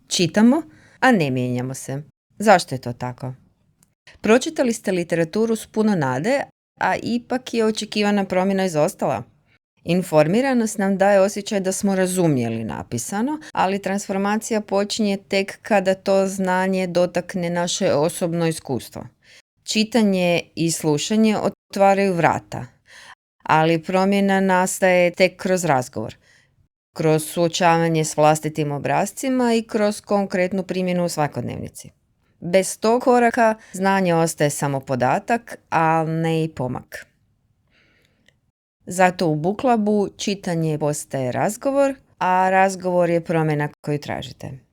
Čitamo, a ne mijenjamo se. Zašto je to tako? Pročitali ste literaturu s puno nade, a ipak je očekivana promjena izostala. Informiranost nam daje osjećaj da smo razumjeli napisano, ali transformacija počinje tek kada to znanje dotakne naše osobno iskustvo. Čitanje i slušanje otvaraju vrata, ali promjena nastaje tek kroz razgovor, kroz suočavanje s vlastitim obrascima i kroz konkretnu primjenu u svakodnevnici. Bez tog koraka znanje ostaje samo podatak, a ne i pomak. Zato u Book Clubu čitanje postaje razgovor, a razgovor je promjena koju tražite.